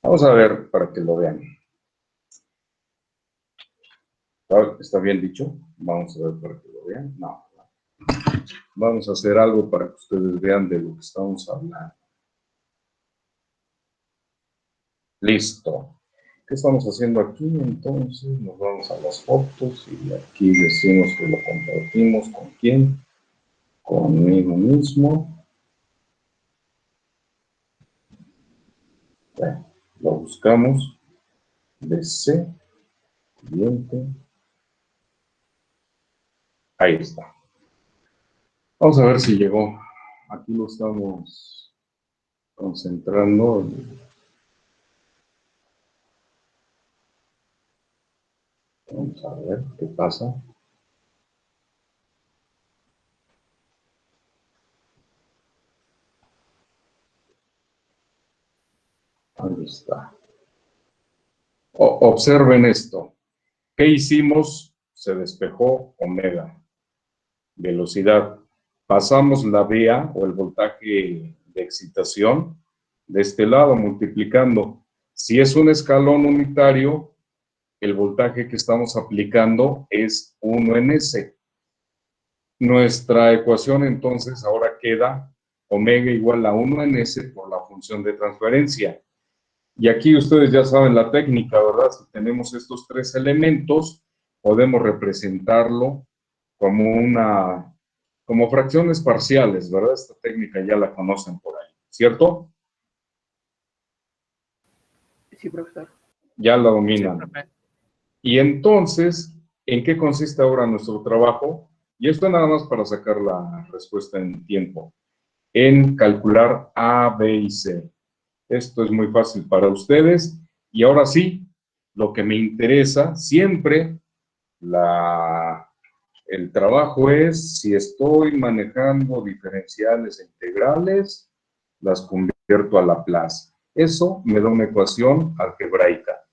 Vamos a ver para que lo vean. ¿Está bien dicho? Vamos a ver para que lo vean. No. Vamos a hacer algo para que ustedes vean de lo que estamos hablando. Listo. ¿Qué estamos haciendo aquí? Entonces nos vamos a las fotos y aquí decimos que lo compartimos con quién. Conmigo mismo. Bueno, lo buscamos. DC. Siguiente. Ahí está. Vamos a ver si llegó. Aquí lo estamos concentrando. Vamos a ver qué pasa. Ahí está. Observen esto. ¿Qué hicimos? Se despejó omega. Velocidad. Pasamos la vía o el voltaje de excitación de este lado, multiplicando. Si es un escalón unitario, el voltaje que estamos aplicando es 1 en S. Nuestra ecuación entonces ahora queda omega igual a 1 en S por la función de transferencia. Y aquí ustedes ya saben la técnica, ¿verdad? Si tenemos estos tres elementos, podemos representarlo como fracciones parciales, ¿verdad? Esta técnica ya la conocen por ahí, ¿cierto? Sí, profesor. Ya la Sí, dominan. profe. Y entonces, ¿en qué consiste ahora nuestro trabajo? Y esto nada más para sacar la respuesta en tiempo. En calcular A, B y C. Esto es muy fácil para ustedes. Y ahora sí, lo que me interesa siempre, el trabajo es si estoy manejando diferenciales e integrales, las convierto a Laplace. Eso me da una ecuación algebraica.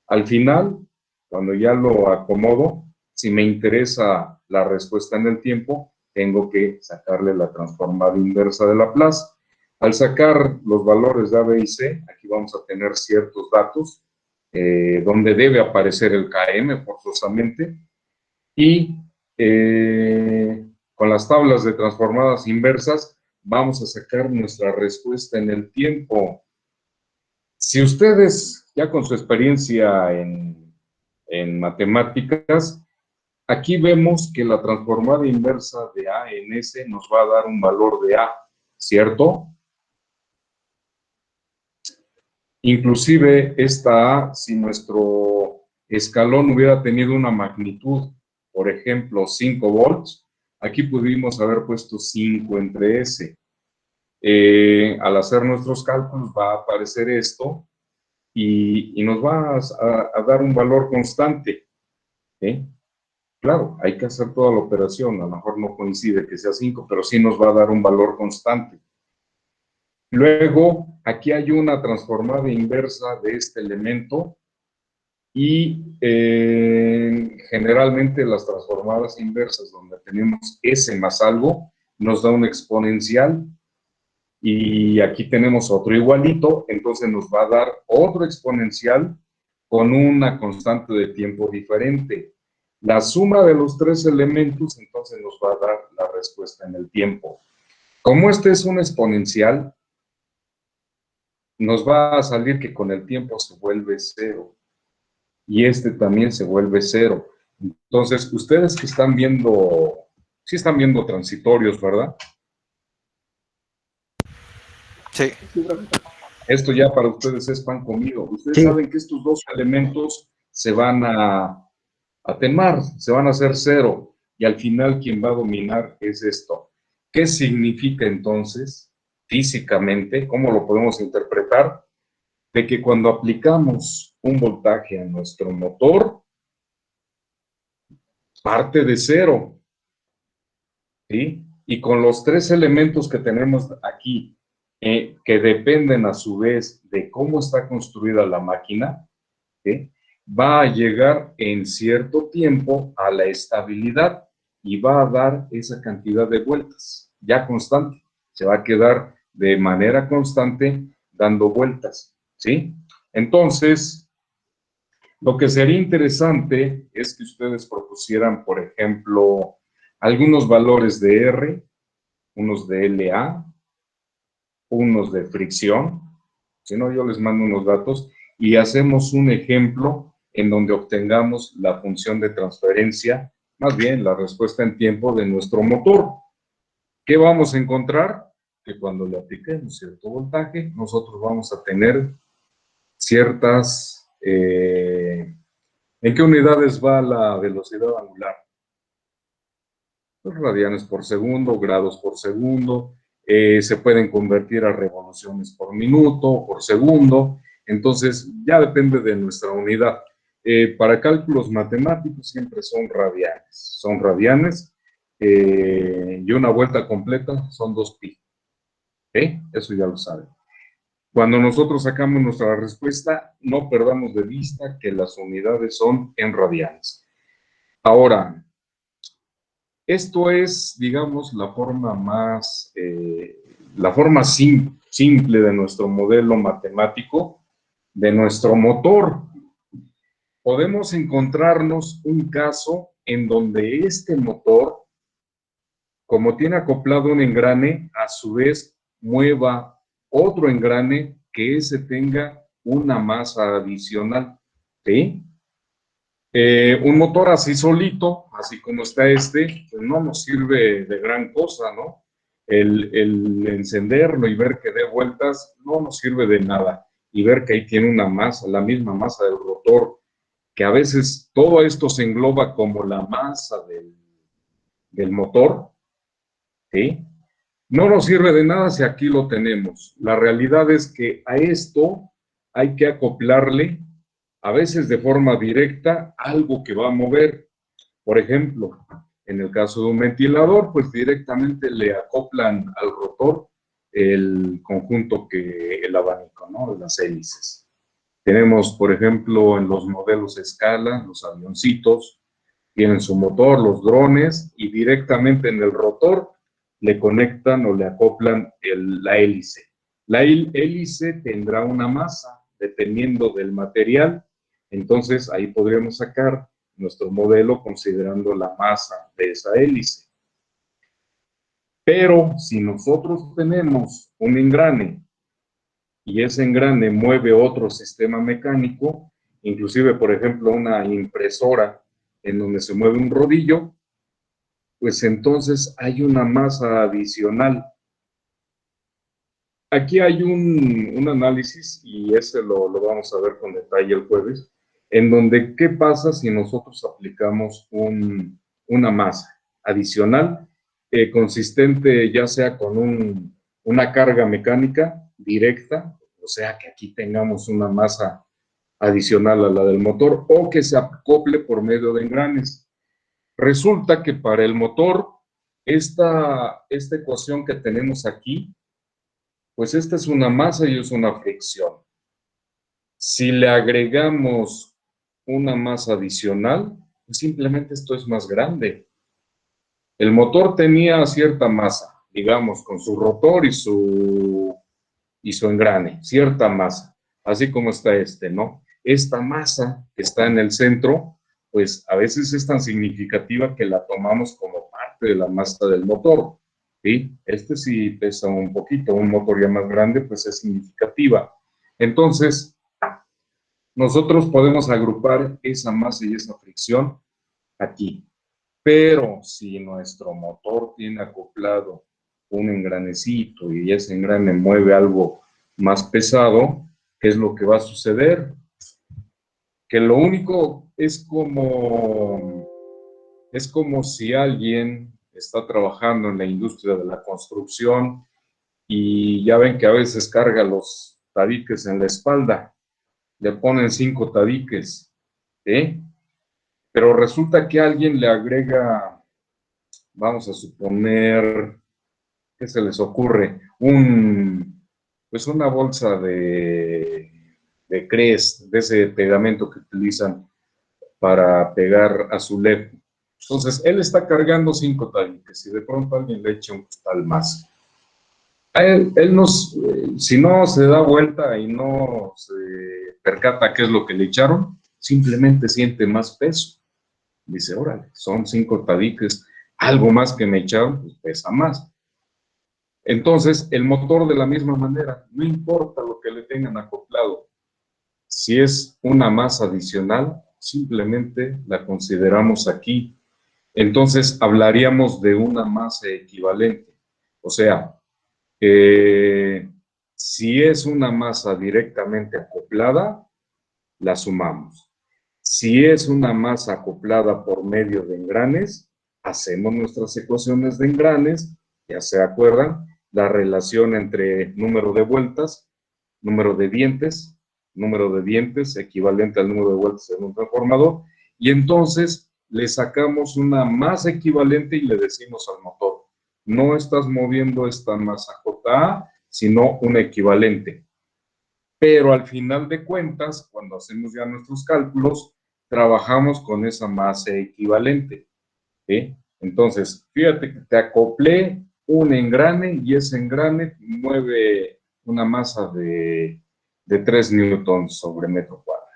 Al final, cuando ya lo acomodo, si me interesa la respuesta en el tiempo, tengo que sacarle la transformada inversa de Laplace. Al sacar los valores de A, B y C, aquí vamos a tener ciertos datos, donde debe aparecer el Km forzosamente, y con las tablas de transformadas inversas vamos a sacar nuestra respuesta en el tiempo. Si ustedes, ya con su experiencia en matemáticas, aquí vemos que la transformada inversa de A en S nos va a dar un valor de A, ¿cierto? Inclusive esta A, si nuestro escalón hubiera tenido una magnitud, por ejemplo, 5 volts, aquí pudimos haber puesto 5 entre S. Al hacer nuestros cálculos va a aparecer esto y nos va a dar un valor constante. ¿Sí? Claro, hay que hacer toda la operación, a lo mejor no coincide que sea 5, pero sí nos va a dar un valor constante. Luego, aquí hay una transformada inversa de este elemento y generalmente las transformadas inversas donde tenemos S más algo, nos da un exponencial y aquí tenemos otro igualito, entonces nos va a dar otro exponencial con una constante de tiempo diferente. La suma de los tres elementos entonces nos va a dar la respuesta en el tiempo. Como este es un exponencial, nos va a salir que con el tiempo se vuelve cero. Y este también se vuelve cero. Entonces, ustedes que están viendo, sí están viendo transitorios, ¿verdad? Sí. Sí, profesor. Esto ya para ustedes es pan comido. Ustedes Sí. saben que estos dos elementos se van a atenuar, se van a hacer cero. Y al final quien va a dominar es esto. ¿Qué significa entonces físicamente? ¿Cómo lo podemos interpretar? De que cuando aplicamos un voltaje a nuestro motor, parte de cero, ¿sí? Y con los tres elementos que tenemos aquí, que dependen a su vez de cómo está construida la máquina, ¿sí? Va a llegar en cierto tiempo a la estabilidad y va a dar esa cantidad de vueltas, ya constante. Se va a quedar de manera constante dando vueltas, ¿sí? Entonces, lo que sería interesante es que ustedes propusieran, por ejemplo, algunos valores de R, unos de LA, unos de fricción. Si no, yo les mando unos datos y hacemos un ejemplo en donde obtengamos la función de transferencia, más bien la respuesta en tiempo de nuestro motor. ¿Qué vamos a encontrar? Que cuando le apliquemos cierto voltaje, nosotros vamos a tener ciertas... ¿en qué unidades va la velocidad angular? Radianes por segundo, grados por segundo, se pueden convertir a revoluciones por minuto o por segundo, entonces ya depende de nuestra unidad. Para cálculos matemáticos siempre son radianes, y una vuelta completa son 2pi. Eso ya lo saben. Cuando nosotros sacamos nuestra respuesta, no perdamos de vista que las unidades son en radianes. Ahora, esto es, digamos, la forma más, simple de nuestro modelo matemático, de nuestro motor. Podemos encontrarnos un caso en donde este motor, como tiene acoplado un engrane, a su vez mueva otro engrane que ese tenga una masa adicional, ¿sí? Un motor así solito, así como está este, pues no nos sirve de gran cosa, ¿no? El encenderlo y ver que dé vueltas no nos sirve de nada. Y ver que ahí tiene una masa, la misma masa del rotor, que a veces todo esto se engloba como la masa del motor, ¿sí? No nos sirve de nada si aquí lo tenemos. La realidad es que a esto hay que acoplarle, a veces de forma directa, algo que va a mover. Por ejemplo, en el caso de un ventilador, pues directamente le acoplan al rotor el conjunto el abanico, ¿no? Las hélices. Tenemos, por ejemplo, en los modelos a escala, los avioncitos, tienen su motor, los drones, y directamente en el rotor le conectan o le acoplan la hélice. La hélice tendrá una masa, dependiendo del material, entonces ahí podríamos sacar nuestro modelo considerando la masa de esa hélice. Pero si nosotros tenemos un engrane y ese engrane mueve otro sistema mecánico, inclusive, por ejemplo, una impresora en donde se mueve un rodillo, pues entonces hay una masa adicional. Aquí hay un análisis, y ese lo vamos a ver con detalle el jueves, en donde qué pasa si nosotros aplicamos una masa adicional, consistente ya sea con una carga mecánica directa, o sea que aquí tengamos una masa adicional a la del motor, o que se acople por medio de engranes. Resulta que para el motor, esta ecuación que tenemos aquí, pues esta es una masa y es una fricción. Si le agregamos una masa adicional, pues simplemente esto es más grande. El motor tenía cierta masa, digamos, con su rotor y su engrane, cierta masa, así como está este, ¿no? Esta masa que está en el centro, pues a veces es tan significativa que la tomamos como parte de la masa del motor, ¿sí? Este sí pesa un poquito, un motor ya más grande, pues es significativa. Entonces, nosotros podemos agrupar esa masa y esa fricción aquí. Pero si nuestro motor tiene acoplado un engranecito y ese engrane mueve algo más pesado, ¿qué es lo que va a suceder? Que lo único es como si alguien está trabajando en la industria de la construcción y ya ven que a veces carga los tabiques en la espalda, le ponen 5 tabiques, ¿sí? Pero resulta que alguien le agrega, vamos a suponer, ¿qué se les ocurre? Pues una bolsa de Cres, de ese pegamento que utilizan para pegar azulejo. Entonces, él está cargando 5 tabiques y de pronto alguien le echa un costal más. A él si no se da vuelta y no se percata qué es lo que le echaron, simplemente siente más peso. Dice, órale, son 5 tabiques, algo más que me echaron, pues pesa más. Entonces, el motor de la misma manera, no importa lo que le tengan acoplado, si es una masa adicional, simplemente la consideramos aquí. Entonces, hablaríamos de una masa equivalente. O sea, si es una masa directamente acoplada, la sumamos. Si es una masa acoplada por medio de engranes, hacemos nuestras ecuaciones de engranes, ya se acuerdan, la relación entre número de vueltas, número de dientes equivalente al número de vueltas en un transformador, y entonces le sacamos una masa equivalente y le decimos al motor, no estás moviendo esta masa JA, sino un equivalente. Pero al final de cuentas, cuando hacemos ya nuestros cálculos, trabajamos con esa masa equivalente, ¿sí? Entonces, fíjate que te acoplé un engrane y ese engrane mueve una masa de 3 newtons sobre metro cuadrado,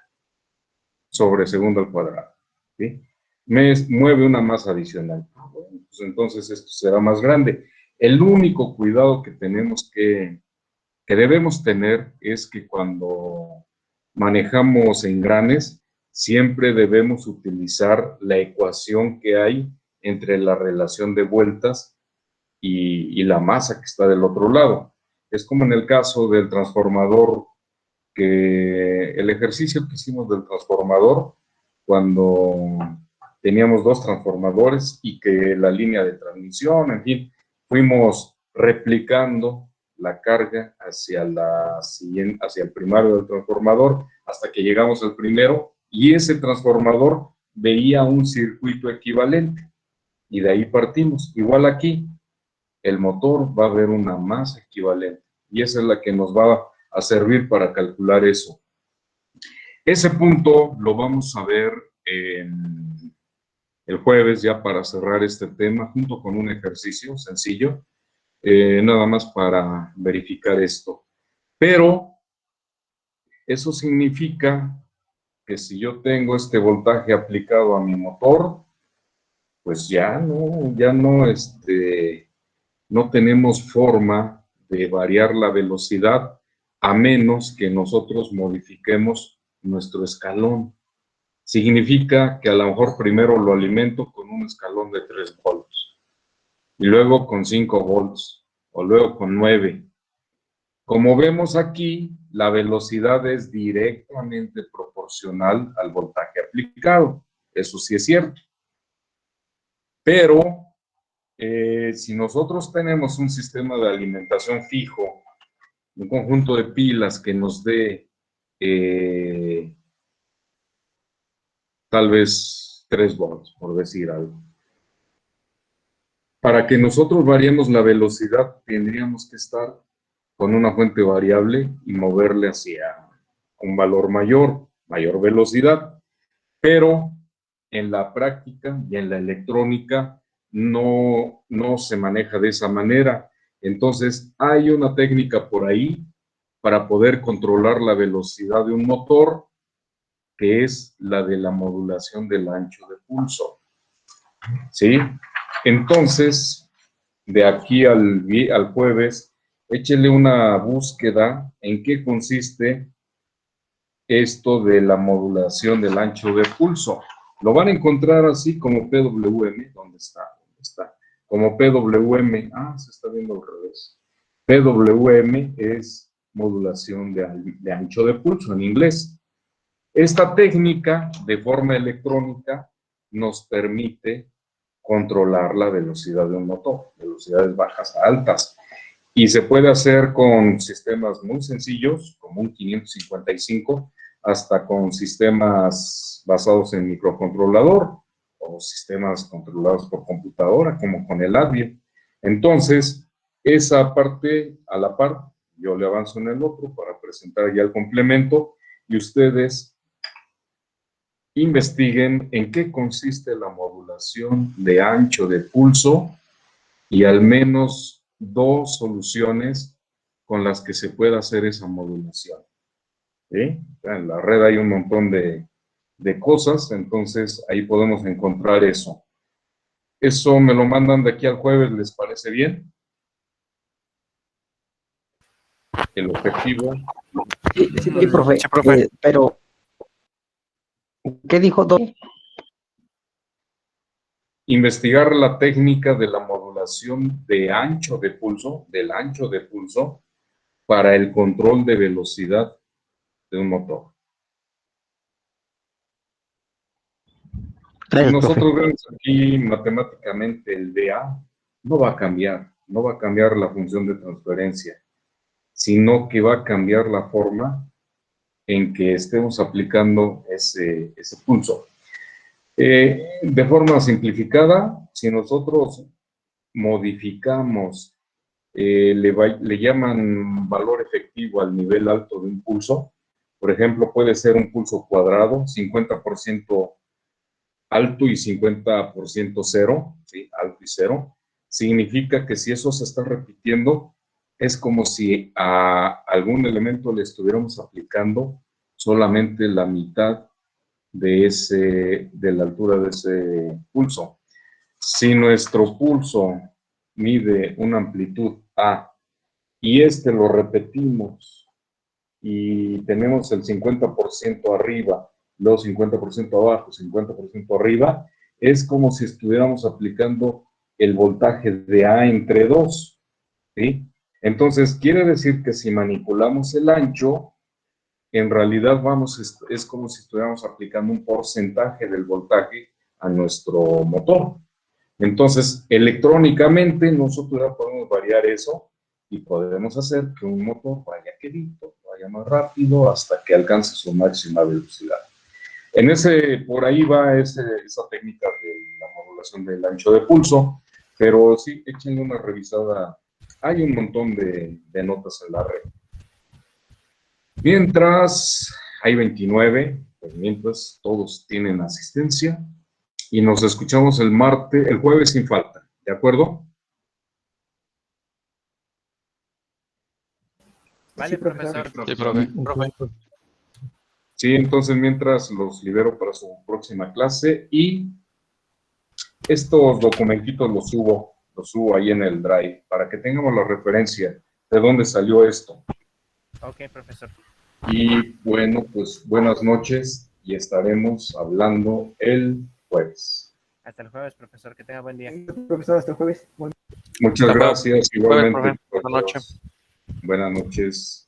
sobre segundo al cuadrado, ¿sí? Me mueve una masa adicional. Bueno, pues entonces esto será más grande. El único cuidado que tenemos que debemos tener es que cuando manejamos engranes, siempre debemos utilizar la ecuación que hay entre la relación de vueltas y la masa que está del otro lado. Es como en el caso del transformador, que el ejercicio que hicimos del transformador, cuando teníamos dos transformadores y que la línea de transmisión, en fin, fuimos replicando la carga hacia hacia el primario del transformador hasta que llegamos al primero y ese transformador veía un circuito equivalente y de ahí partimos. Igual aquí, el motor va a ver una masa equivalente y esa es la que nos va a servir para calcular eso. Ese punto lo vamos a ver el jueves ya para cerrar este tema junto con un ejercicio sencillo, nada más para verificar esto. Pero eso significa que si yo tengo este voltaje aplicado a mi motor, pues no tenemos forma de variar la velocidad a menos que nosotros modifiquemos nuestro escalón. Significa que a lo mejor primero lo alimento con un escalón de 3 volts y luego con 5 volts o luego con 9. Como vemos aquí, la velocidad es directamente proporcional al voltaje aplicado. Eso sí es cierto. Pero si nosotros tenemos un sistema de alimentación fijo, un conjunto de pilas que nos dé tal vez 3 volts, por decir algo. Para que nosotros variemos la velocidad, tendríamos que estar con una fuente variable y moverle hacia un valor mayor velocidad. Pero en la práctica y en la electrónica no se maneja de esa manera. Entonces, hay una técnica por ahí para poder controlar la velocidad de un motor, que es la de la modulación del ancho de pulso. ¿Sí? Entonces, de aquí al jueves, échele una búsqueda en qué consiste esto de la modulación del ancho de pulso. Lo van a encontrar así como PWM. ¿Dónde está? Como PWM. Se está viendo al revés. PWM es modulación de ancho de pulso en inglés. Esta técnica de forma electrónica nos permite controlar la velocidad de un motor, velocidades bajas a altas. Y se puede hacer con sistemas muy sencillos, como un 555, hasta con sistemas basados en microcontrolador o sistemas controlados por computadora, como con el ADVIE. Entonces, esa parte a la par, yo le avanzo en el otro para presentar ya el complemento y ustedes investiguen en qué consiste la modulación de ancho de pulso y al menos 2 soluciones con las que se pueda hacer esa modulación. ¿Sí? En la red hay un montón de cosas, entonces ahí podemos encontrar eso. Eso me lo mandan de aquí al jueves, ¿les parece bien? El objetivo. Sí, profe, Sí, profe. pero ¿qué dijo? Investigar la técnica de la modulación de ancho de pulso, del ancho de pulso, para el control de velocidad de un motor. Si Gracias, profe. nosotros vemos aquí matemáticamente el dA, no va a cambiar. no va a cambiar la función de transferencia, sino que va a cambiar la forma en que estemos aplicando ese pulso. De forma simplificada, si nosotros modificamos, le llaman valor efectivo al nivel alto de un pulso, por ejemplo, puede ser un pulso cuadrado, 50% alto y 50% cero, ¿sí? Alto y cero, significa que si eso se está repitiendo, es como si a algún elemento le estuviéramos aplicando solamente la mitad de la altura de ese pulso. Si nuestro pulso mide una amplitud A y lo repetimos y tenemos el 50% arriba, luego 50% abajo, 50% arriba, es como si estuviéramos aplicando el voltaje de A entre 2, ¿sí? Entonces, quiere decir que si manipulamos el ancho, en realidad es como si estuviéramos aplicando un porcentaje del voltaje a nuestro motor. Entonces, electrónicamente nosotros ya podemos variar eso y podemos hacer que un motor vaya quedito, vaya más rápido hasta que alcance su máxima velocidad. Por ahí va esa técnica de la modulación del ancho de pulso, pero sí, échenle una revisada. Hay un montón de notas en la red. Mientras, hay 29, pues mientras todos tienen asistencia y nos escuchamos el jueves sin falta, ¿de acuerdo? Vale, Sí, profesor. Sí, profe. Sí, entonces mientras los libero para su próxima clase y estos documentitos los subo ahí en el Drive para que tengamos la referencia de dónde salió esto. Ok, profesor. Y bueno, pues buenas noches y estaremos hablando el jueves. Hasta el jueves, profesor. Que tenga buen día. Profesor, hasta el jueves. Bueno. Muchas Hasta luego. gracias, Jueves, igualmente. profe. Buenas noches. Buenas noches.